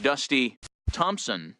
Dusty Thompson.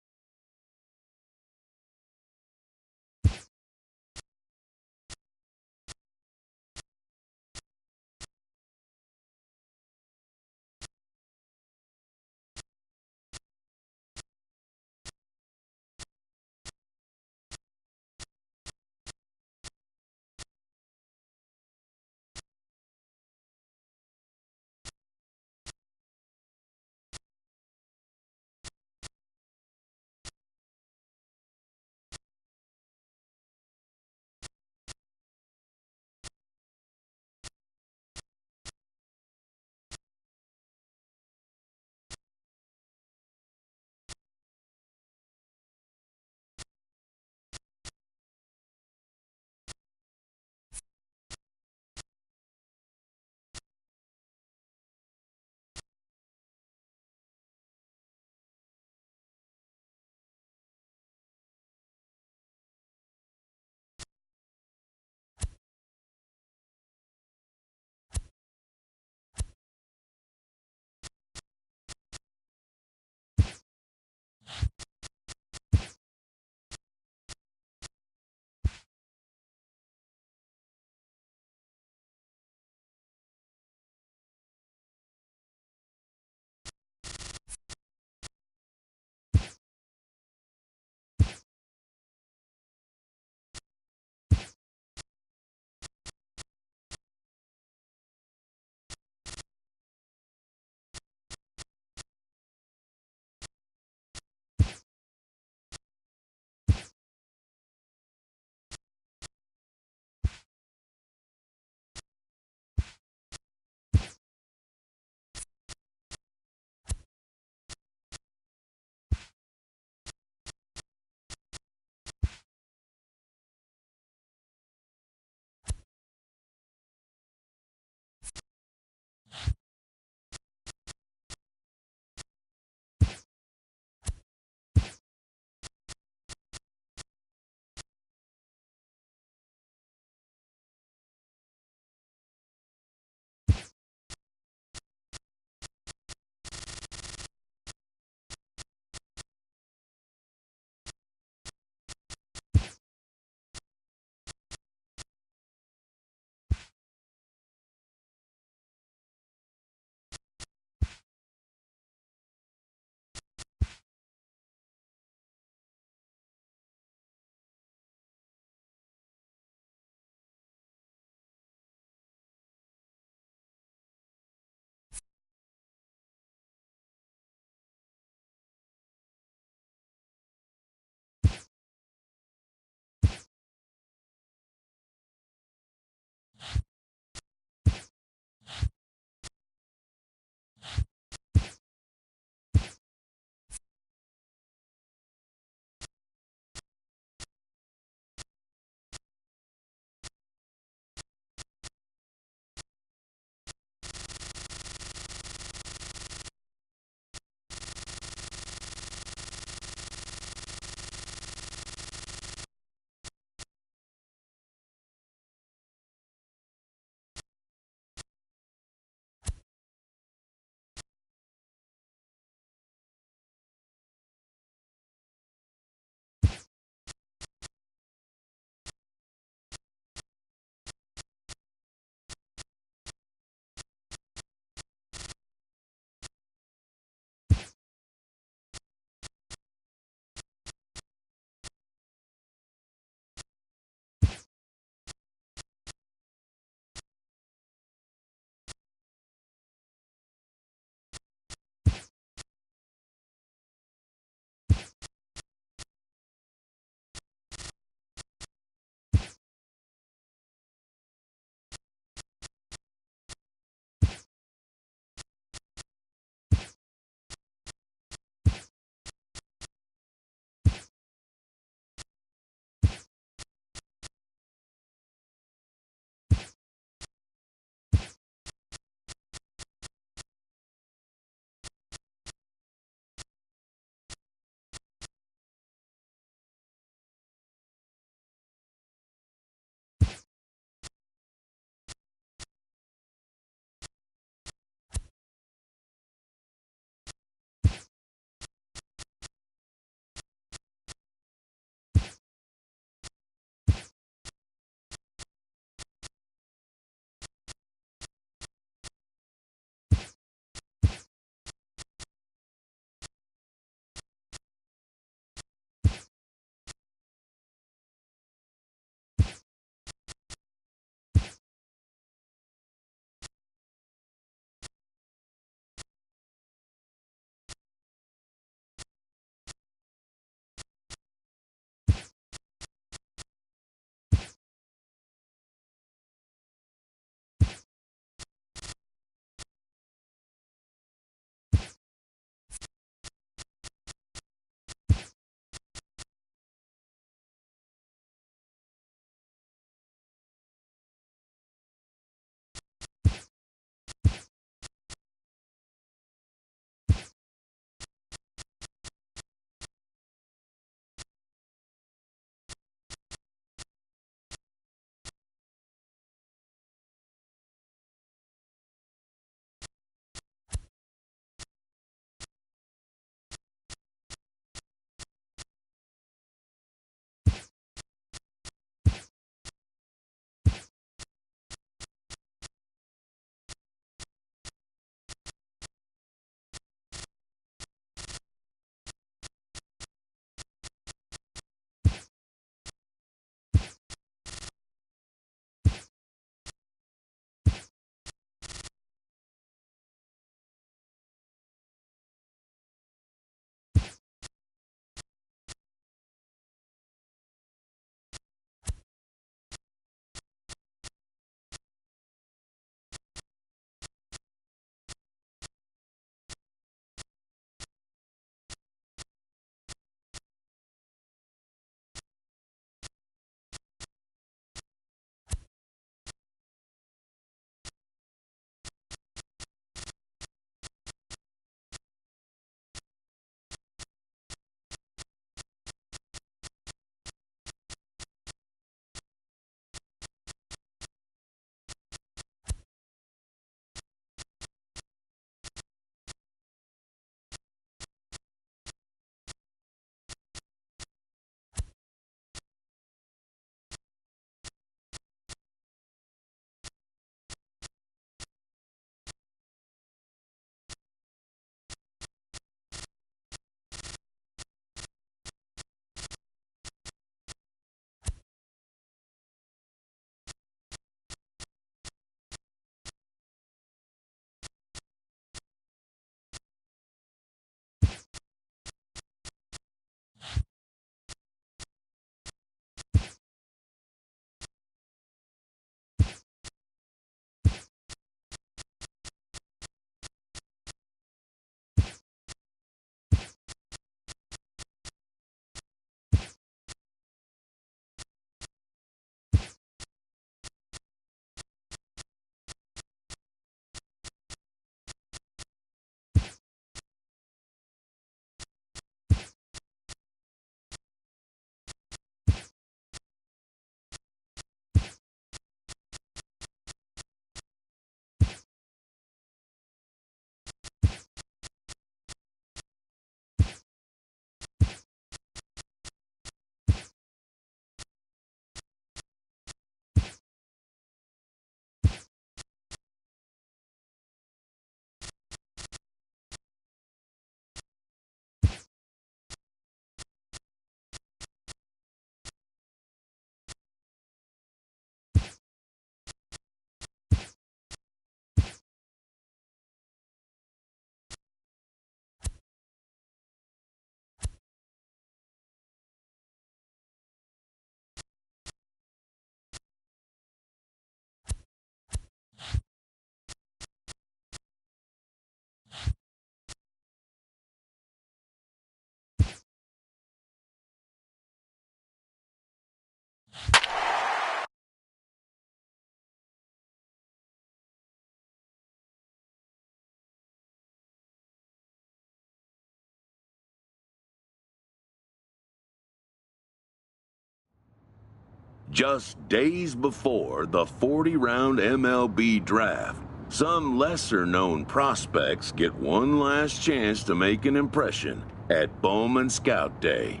Just days before the 40-round MLB draft, some lesser-known prospects get one last chance to make an impression at Bowman Scout Day.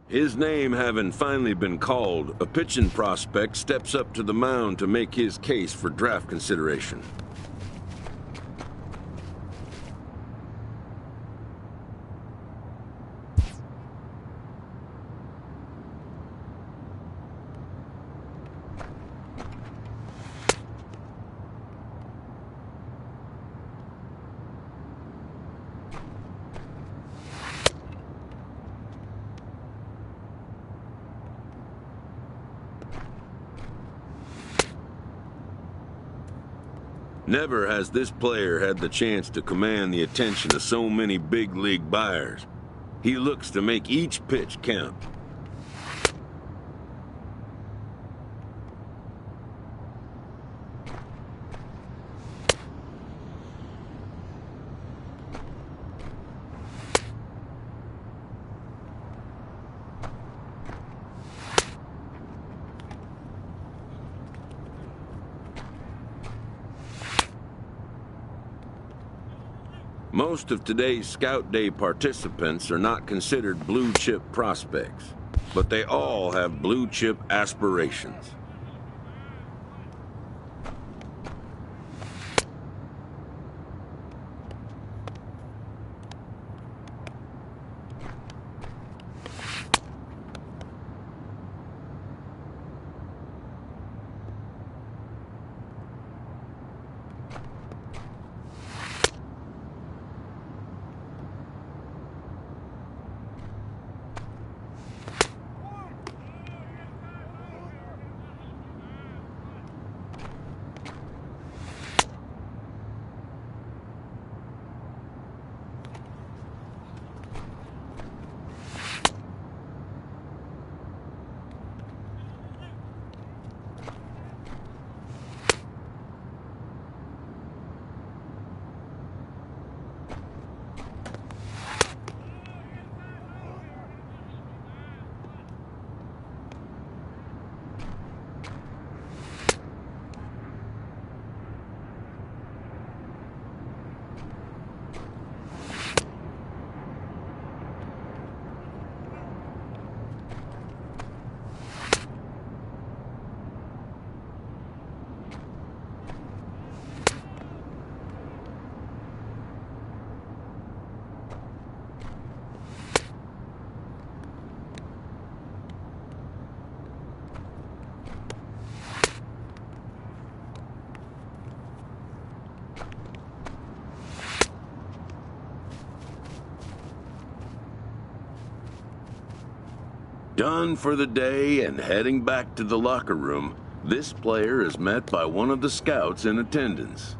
His name having finally been called, a pitching prospect steps up to the mound to make his case for draft consideration. Never has this player had the chance to command the attention of so many big league buyers. He looks to make each pitch count. Most of today's Scout Day participants are not considered blue-chip prospects, but they all have blue-chip aspirations. Done for the day and heading back to the locker room, this player is met by one of the scouts in attendance,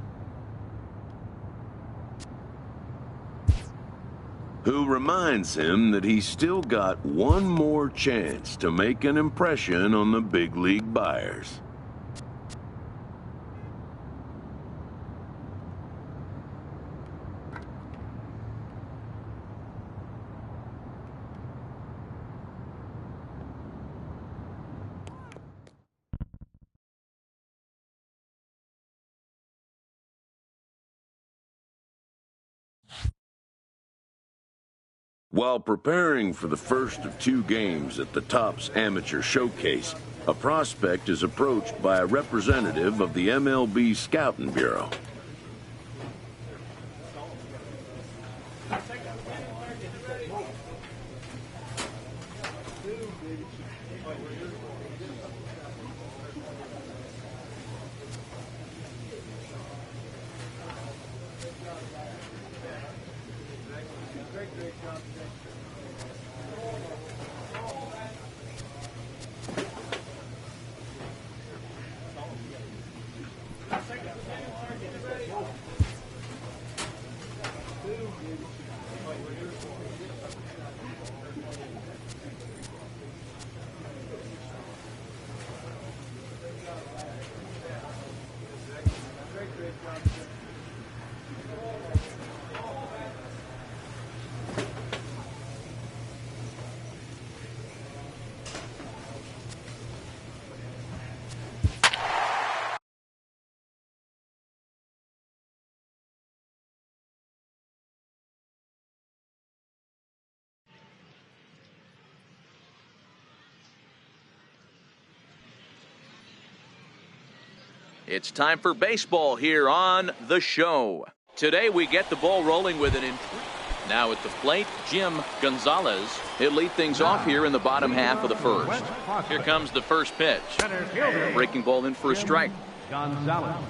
who reminds him that he's still got one more chance to make an impression on the big league buyers. While preparing for the first of 2 games at the Topps Amateur Showcase, a prospect is approached by a representative of the MLB Scouting Bureau. It's time for baseball here on the show. Today we get the ball rolling with Now at the plate, Jim Gonzalez. He'll lead things off here in the bottom half of the first. Here comes the first pitch. Breaking ball in for a strike. Gonzalez.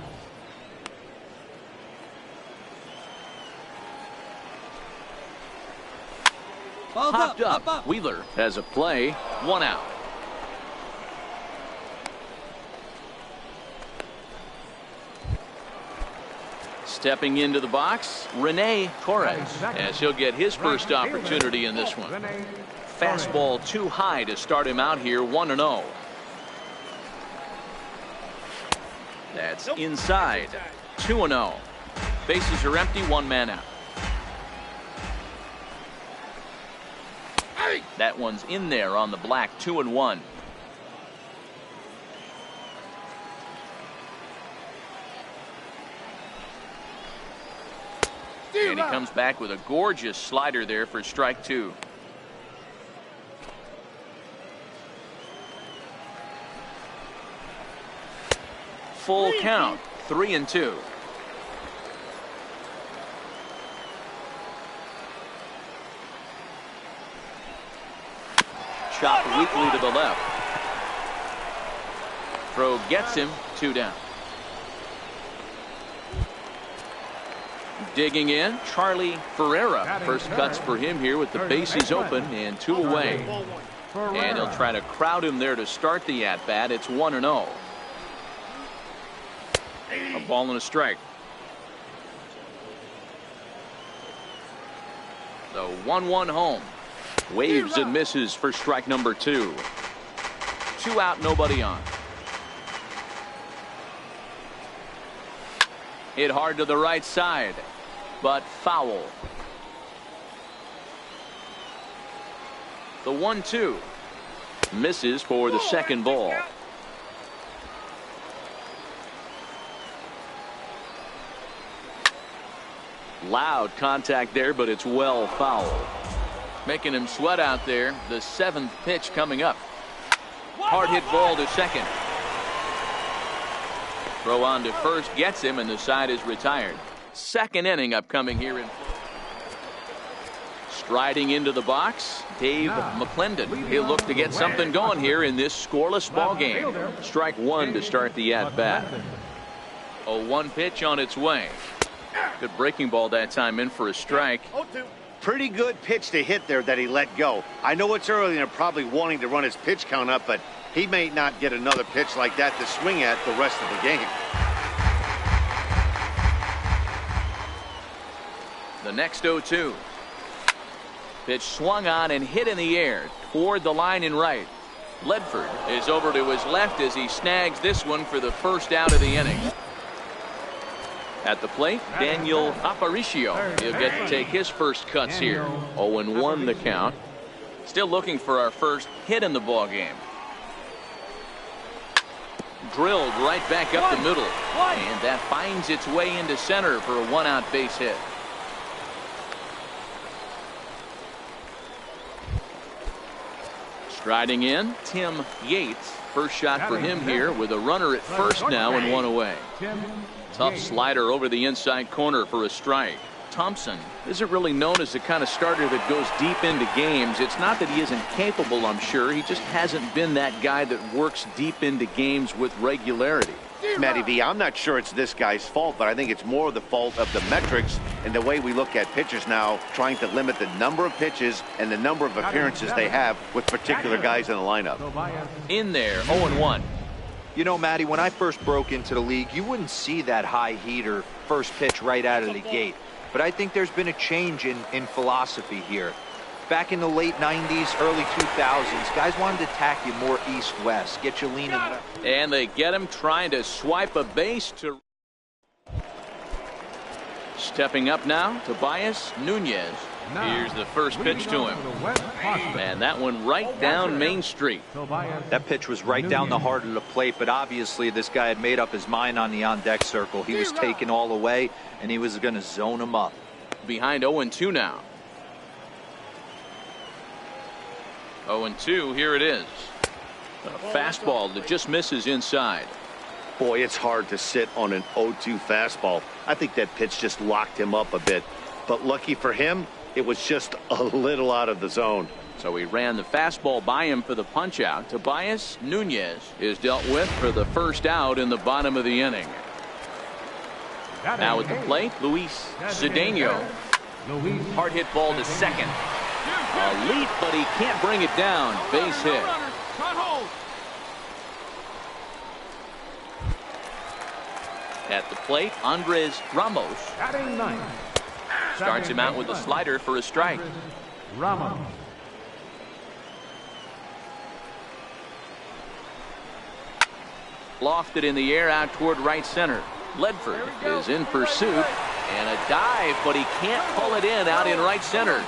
Popped up. Wheeler has a play. 1 out. Stepping into the box, Rene Torres, as he'll get his first opportunity in this one. Fastball too high to start him out here, 1-0. That's inside, 2-0. Bases are empty, 1 man out. That one's in there on the black, 2-1. And he comes back with a gorgeous slider there for strike 2. Full count, 3-2. Chopped weakly to the left. Throw gets him, 2 down. Digging in, Charlie Ferreira. First cuts for him here with the bases open and 2 away. And he'll try to crowd him there to start the at-bat. It's 1-0. A ball and a strike. The 1-1 home. Waves and misses for strike number 2. 2 out, nobody on. Hit hard to the right side, but foul. The 1-2 misses for the second ball. Loud contact there, but it's well fouled. Making him sweat out there. The 7th pitch coming up. Hard hit ball to second. Throw on to first gets him, and the side is retired. Second inning upcoming here. Striding into the box, Dave McClendon. He'll look to get something going here in this scoreless ball game. Strike 1 to start the at-bat. A 1 pitch on its way. Good breaking ball that time, in for a strike. Pretty good pitch to hit there that he let go. I know it's early and they're probably wanting to run his pitch count up, but he may not get another pitch like that to swing at the rest of the game. The next 0-2. Pitch swung on and hit in the air toward the line in right. Ledford is over to his left as he snags this one for the first out of the inning. At the plate, Daniel Aparicio. He'll get to take his first cuts here. 0-1 the count. Still looking for our first hit in the ball game. Drilled right back up the middle. And that finds its way into center for a 1-out base hit. Striding in, Tim Yates. First shot for him here with a runner at first now and 1 away. Tough slider over the inside corner for a strike. Thompson isn't really known as the kind of starter that goes deep into games. It's not that he isn't capable, I'm sure. He just hasn't been that guy that works deep into games with regularity. Matty V, I'm not sure it's this guy's fault, but I think it's more the fault of the metrics and the way we look at pitchers now, trying to limit the number of pitches and the number of appearances they have with particular guys in the lineup. In there, 0-1. You know, Matty, when I first broke into the league, you wouldn't see that high heater first pitch right out of the gate. But I think there's been a change in philosophy here. Back in the late 90s, early 2000s, guys wanted to attack you more east-west, get you leaning left. And they get him trying to swipe a base to... Stepping up now, Tobias Nunez. Here's the first pitch to him. And that one right down Main Street. That pitch was right down the heart of the plate, but obviously this guy had made up his mind on the on-deck circle. He was taken all the way, and he was going to zone him up. Behind 0-2 now. 0-2, here it is. A fastball that just misses inside. Boy, it's hard to sit on an 0-2 fastball. I think that pitch just locked him up a bit. But lucky for him, it was just a little out of the zone. So he ran the fastball by him for the punch out. Tobias Nunez is dealt with for the first out in the bottom of the inning. Now at the plate, Luis Cedeno. Hard hit ball to second. A leap, but he can't bring it down. Base hit. At the plate, Andres Ramos. Starts him out with a slider for a strike. Ramos. Lofted in the air out toward right center. Ledford is in pursuit and a dive, but he can't pull it in out in right center.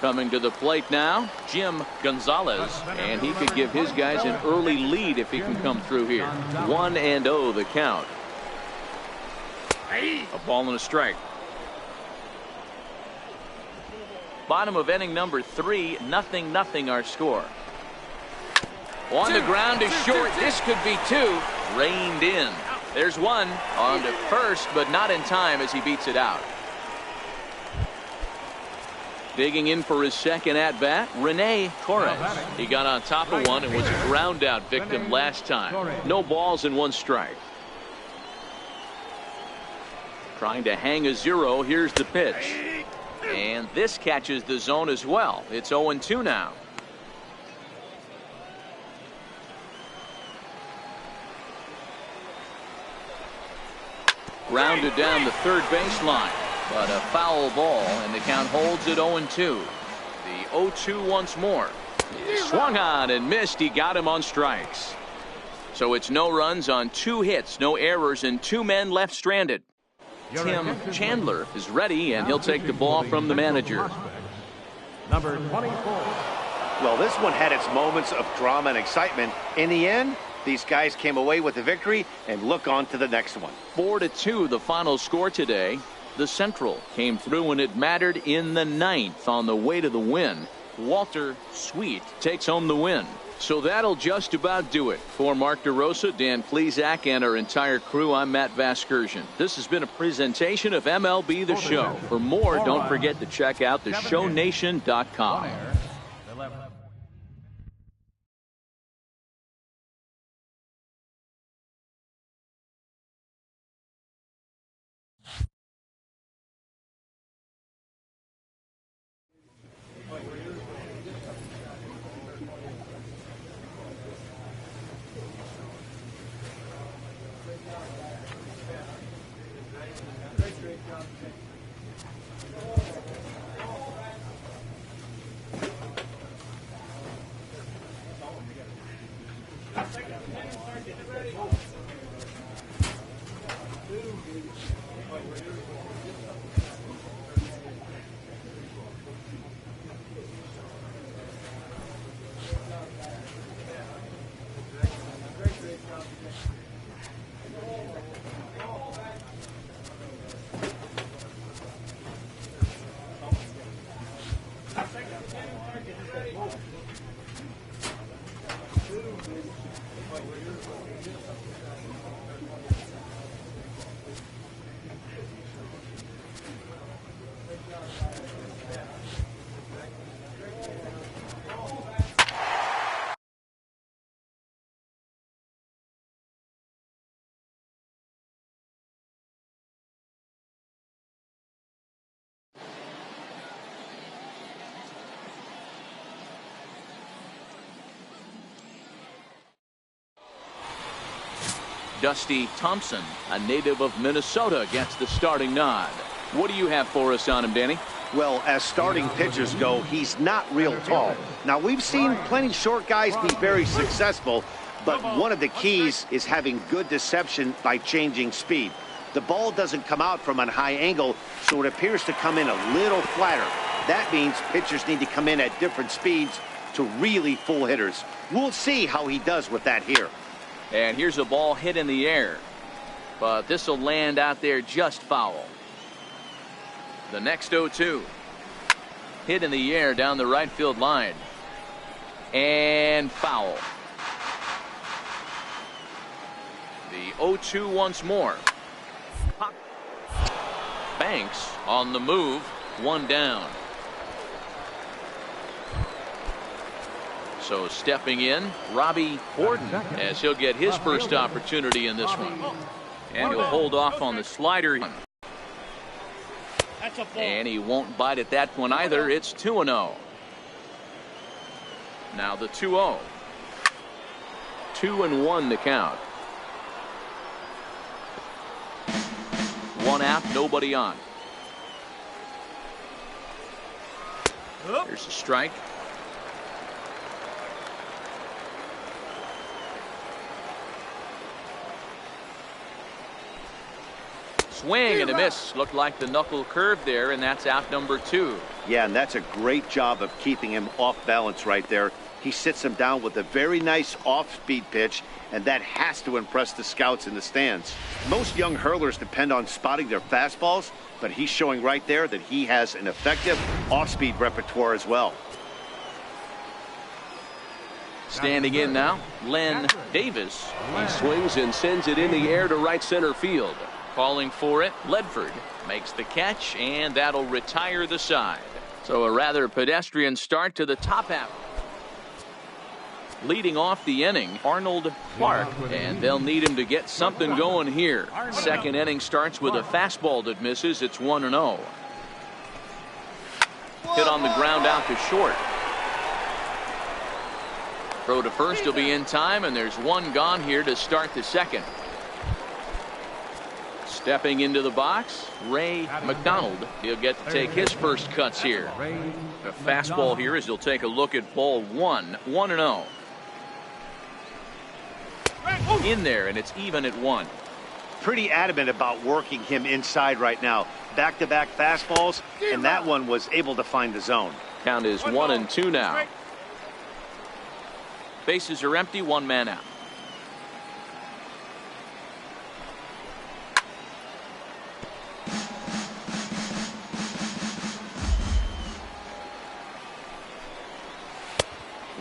Coming to the plate now, Jim Gonzalez, and he could give his guys an early lead if he can come through here. 1-0 the count. A ball and a strike. Bottom of inning number 3, 0-0 our score. On the ground to short. This could be 2. Reined in. There's 1 on to first, but not in time as he beats it out. Digging in for his second at-bat, Rene Torres. He got on top of one and was a ground-out victim last time. No balls and 1 strike. Trying to hang a 0. Here's the pitch. And this catches the zone as well. It's 0-2 now. Grounded down the third baseline, but a foul ball, and the count holds at 0-2. The 0-2 once more. Swung on and missed. He got him on strikes. So it's no runs on 2 hits, no errors, and 2 men left stranded. Tim Chandler is ready, and he'll take the ball from the manager. Number 24. Well, this one had its moments of drama and excitement. In the end, these guys came away with the victory and look on to the next one. 4-2 the final score today. The Central came through when it mattered in the 9th on the way to the win. Walter Sweet takes home the win. So that'll just about do it. For Mark DeRosa, Dan Plesac, and our entire crew, I'm Matt Vasgersian. This has been a presentation of MLB The Show. For more, don't forget to check out theshownation.com. Dusty Thompson, a native of Minnesota, gets the starting nod. What do you have for us on him, Danny? Well, as starting pitchers go, he's not real tall. Now, we've seen plenty short guys be very successful, but one of the keys is having good deception by changing speed. The ball doesn't come out from a high angle, so it appears to come in a little flatter. That means pitchers need to come in at different speeds to really fool hitters. We'll see how he does with that here. And here's a ball hit in the air, but this will land out there just foul. The next 0-2 hit in the air down the right field line, and and foul. The 0-2 once more. Banks on the move, one down. So stepping in, Robbie Horton, as he'll get his first opportunity in this one. And he'll hold off on the slider. And he won't bite at that one either. It's 2-0. Now the 2-0. 2-1 the count. One out, nobody on. There's a strike. Swing and a miss. Looked like the knuckle curve there, and that's out number 2. Yeah, and that's a great job of keeping him off balance right there. He sits him down with a very nice off-speed pitch, and that has to impress the scouts in the stands. Most young hurlers depend on spotting their fastballs, but he's showing right there that he has an effective off-speed repertoire as well. Standing in now, Len Davis. He swings and sends it in the air to right center field. Calling for it, Ledford makes the catch, and that'll retire the side. So a rather pedestrian start to the top half. Leading off the inning, Arnold Clark, and they'll need him to get something going here. Second inning starts with a fastball that misses. It's 1-0. Hit on the ground out to short. Throw to first will be in time, and there's one gone here to start the second. Stepping into the box, Ray McDonald. He'll get to take his first cuts here. A fastball here as he'll take a look at ball 1. 1-0. In there, and it's even at 1. Pretty adamant about working him inside right now. Back-to-back fastballs, and that one was able to find the zone. Count is 1-2 now. Bases are empty, one man out.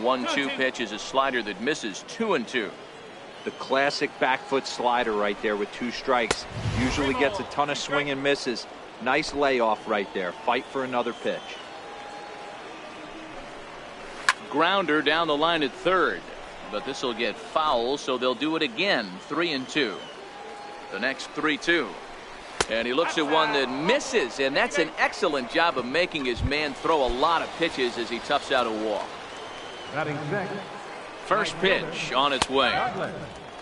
One-two pitch is a slider that misses. 2-2. The classic back foot slider right there with 2 strikes. Usually gets a ton of swing and misses. Nice layoff right there. Fight for another pitch. Grounder down the line at third, but this will get foul, so they'll do it again. 3-2. The next 3-2. And he looks at one that misses, and that's an excellent job of making his man throw a lot of pitches as he toughs out a walk. First pitch on its way.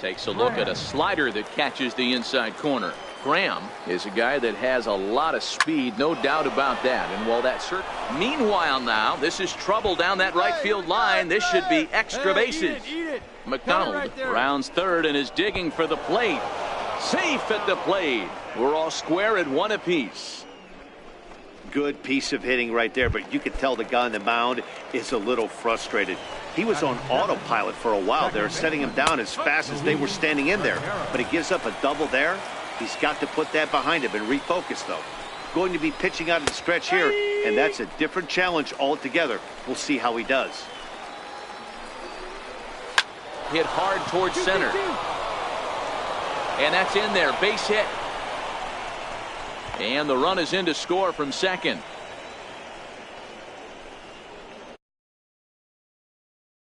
Takes a look at a slider that catches the inside corner. Graham is a guy that has a lot of speed, no doubt about that. And while that's certain. Meanwhile now, this is trouble down that right field line. This should be extra bases. McDonald rounds third and is digging for the plate. Safe at the plate. We're all square at 1 apiece. Good piece of hitting right there, but you could tell the guy on the mound is a little frustrated. He was on autopilot for a while there, setting him down as fast as they were standing in there. But he gives up a double there. He's got to put that behind him and refocus, though. Going to be pitching out of the stretch here, and that's a different challenge altogether. We'll see how he does. Hit hard towards center. And that's in there. Base hit. And the run is in to score from second.